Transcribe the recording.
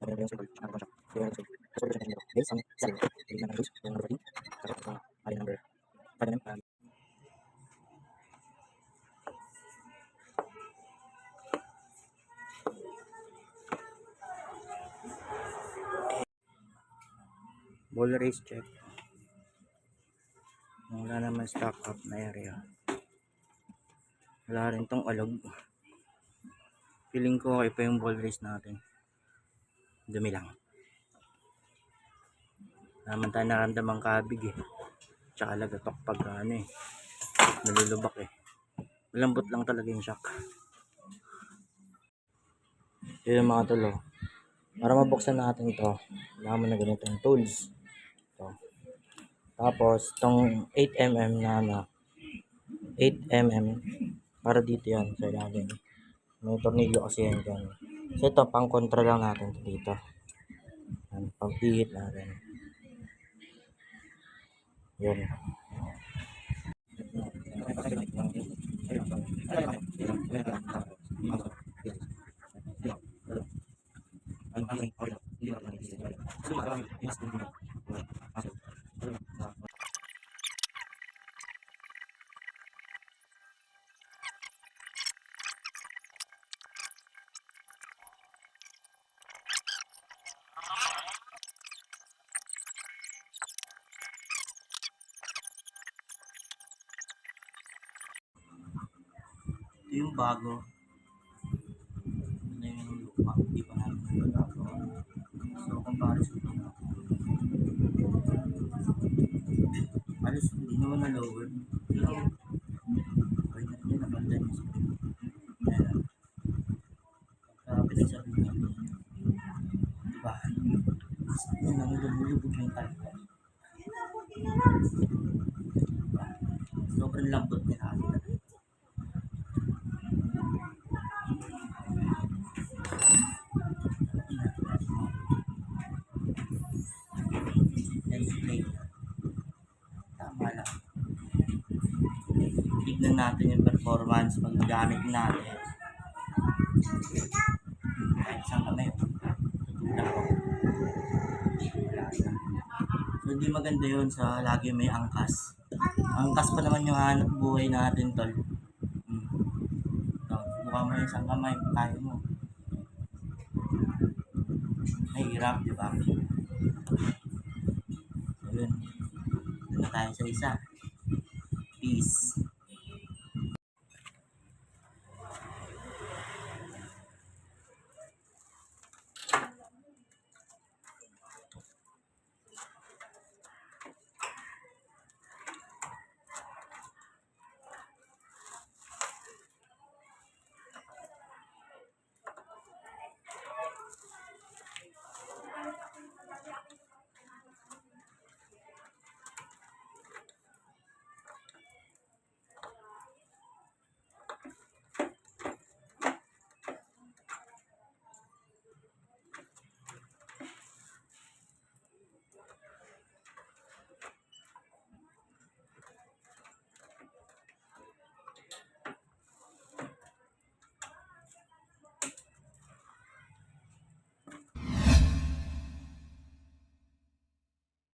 Ball race check. Wala naman stock up na area. Wala rin tong alog. Feeling ko okay pa yung ball race natin. Dumi lang. Naman tayo naramdamang kabig eh. Tsaka lagatok pag nalulubak eh. Malambot lang talaga yung shock. Ito yung mga tulo. Para mabuksan natin ito, kailangan mo na ganitong tools. Ito. Tapos, itong 8mm na 8mm, para dito yan sa ilalim. May tornilyo kasi yan dyan. So ito, pang kontra lang natin dito. Yan, pang pihit natin. Yun. Ito yung bago. Ito yung lupa. Hindi pa namin nagagawa. So, comparison pa na. Alas, hindi naman na-lower. Pero, okay na rin nabanda niya sa ayan. Pinagsabi namin. Diba? Yun ang lumulubog yung talaga. Sobrang lambot niya nakakita. Tama lang. Tignan natin yung performance pag nagamit natin. Kahit isang kamay, tutulak ko. So, hindi maganda yun sa lagi may angkas. Angkas pa naman yung hanap buhay natin, tol. Buka mo yung isang kamay, tayo mo. May hirap, di ba? So, yun. Doon na tayo sa isa. Peace.